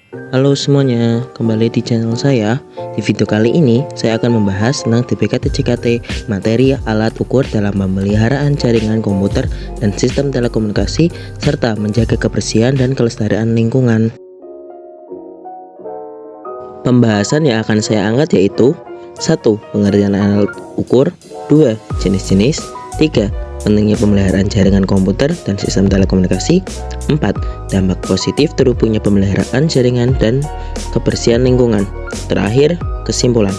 Halo semuanya, kembali di channel saya. Di video kali ini, saya akan membahas tentang DPK-TJKT, materi alat ukur dalam pemeliharaan jaringan komputer dan sistem telekomunikasi, serta menjaga kebersihan dan kelestarian lingkungan. Pembahasan yang akan saya angkat yaitu 1. Pengertian alat ukur, 2. Jenis-jenis, 3. Pentingnya pemeliharaan jaringan komputer dan sistem telekomunikasi, 4. Dampak positif terhubungnya pemeliharaan jaringan dan kebersihan lingkungan. Terakhir, kesimpulan.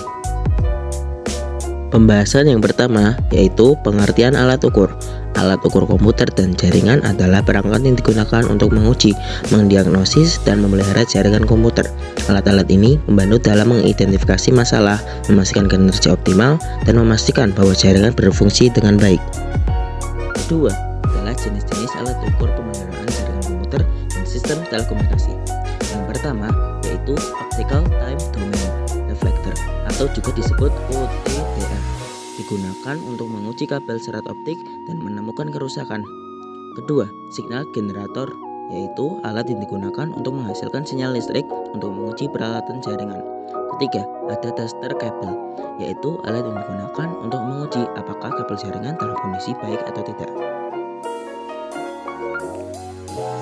Pembahasan yang pertama yaitu pengertian alat ukur. Alat ukur komputer dan jaringan adalah perangkat yang digunakan untuk menguji, mendiagnosis, dan memelihara jaringan komputer. Alat-alat ini membantu dalam mengidentifikasi masalah, memastikan kinerja optimal, dan memastikan bahwa jaringan berfungsi dengan baik. Kedua adalah jenis-jenis alat ukur pemeliharaan jaringan komputer dan sistem telekomunikasi. Yang pertama yaitu Optical Time Domain Reflector atau juga disebut OTDR, digunakan untuk menguji kabel serat optik dan menemukan kerusakan. Kedua, signal generator, yaitu alat yang digunakan untuk menghasilkan sinyal listrik untuk menguji peralatan jaringan. Ketiga, ada tester kabel, yaitu alat yang digunakan untuk menguji apakah kabel jaringan dalam kondisi baik atau tidak.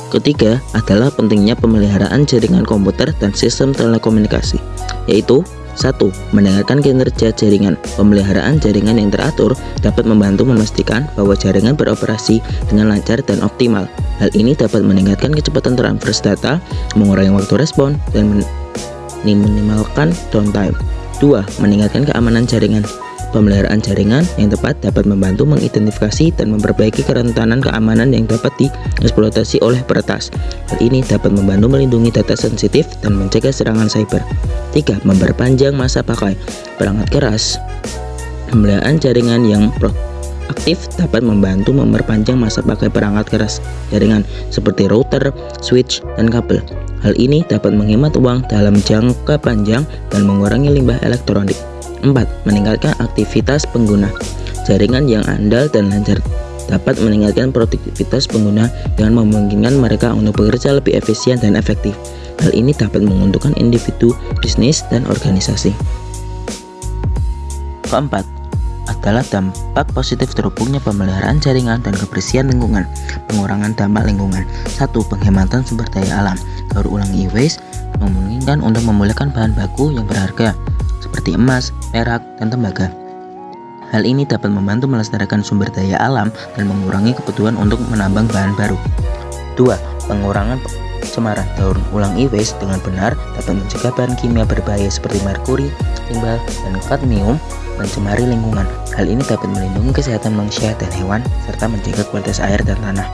Ketiga adalah pentingnya pemeliharaan jaringan komputer dan sistem telekomunikasi, yaitu 1. Mendengarkan kinerja jaringan. Pemeliharaan jaringan yang teratur dapat membantu memastikan bahwa jaringan beroperasi dengan lancar dan optimal. Hal ini dapat meningkatkan kecepatan transfer data, mengurangi waktu respon, dan minimalkan downtime. 2. Meningkatkan keamanan jaringan. Pemeliharaan jaringan yang tepat dapat membantu mengidentifikasi dan memperbaiki kerentanan keamanan yang dapat dieksploitasi oleh peretas. Hal ini dapat membantu melindungi data sensitif dan mencegah serangan cyber. 3. Memperpanjang masa pakai perangkat keras. Pemeliharaan jaringan yang proaktif dapat membantu memperpanjang masa pakai perangkat keras jaringan seperti router, switch, dan kabel. Hal ini dapat menghemat uang dalam jangka panjang dan mengurangi limbah elektronik. 4. Meningkatkan aktivitas pengguna. Jaringan yang andal dan lancar dapat meningkatkan produktivitas pengguna dengan memungkinkan mereka untuk bekerja lebih efisien dan efektif. Hal ini dapat menguntungkan individu, bisnis, dan organisasi. Keempat adalah dampak positif terhubungnya pemeliharaan jaringan dan kebersihan lingkungan. Pengurangan dampak lingkungan. 1. Penghematan sumber daya alam. Daur ulang e-waste memungkinkan untuk memulihkan bahan baku yang berharga seperti emas, perak, dan tembaga. Hal ini dapat membantu melestarikan sumber daya alam dan mengurangi kebutuhan untuk menambang bahan baru. 2. Pengurangan pencemaran. Daur ulang e-waste dengan benar dapat mencegah bahan kimia berbahaya seperti merkuri, limbah, dan kadmium mencemari lingkungan. Hal ini dapat melindungi kesehatan manusia dan hewan serta menjaga kualitas air dan tanah.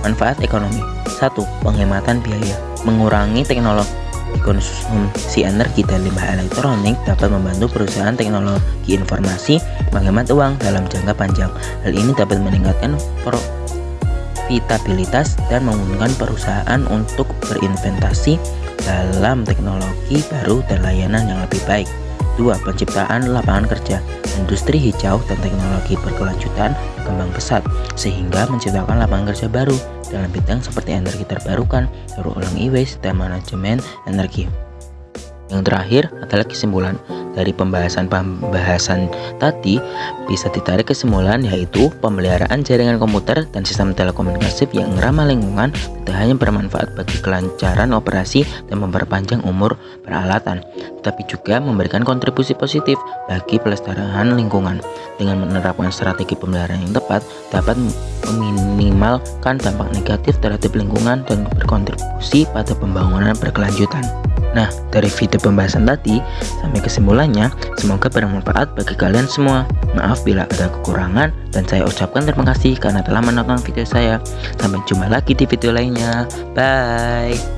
Manfaat ekonomi. 1. Penghematan biaya. Mengurangi teknologi konsumsi energi dan limbah elektronik dapat membantu perusahaan teknologi informasi menghemat uang dalam jangka panjang. Hal ini dapat meningkatkan profitabilitas dan menguntungkan perusahaan untuk berinvestasi dalam teknologi baru dan layanan yang lebih baik. 2. Penciptaan lapangan kerja. Industri hijau dan teknologi berkelanjutan berkembang pesat sehingga menciptakan lapangan kerja baru dalam bidang seperti energi terbarukan, daur ulang e-waste, dan manajemen energi. Yang terakhir adalah kesimpulan. Dari pembahasan tadi bisa ditarik kesimpulan yaitu pemeliharaan jaringan komputer dan sistem telekomunikasi yang ramah lingkungan tidak hanya bermanfaat bagi kelancaran operasi dan memperpanjang umur peralatan, tetapi juga memberikan kontribusi positif bagi pelestarian lingkungan. Dengan menerapkan strategi pemeliharaan yang tepat dapat meminimalkan dampak negatif terhadap lingkungan dan berkontribusi pada pembangunan berkelanjutan. Nah, dari video pembahasan tadi sampai kesimpulannya, semoga bermanfaat bagi kalian semua. Maaf bila ada kekurangan dan saya ucapkan terima kasih karena telah menonton video saya. Sampai jumpa lagi di video lainnya. Bye.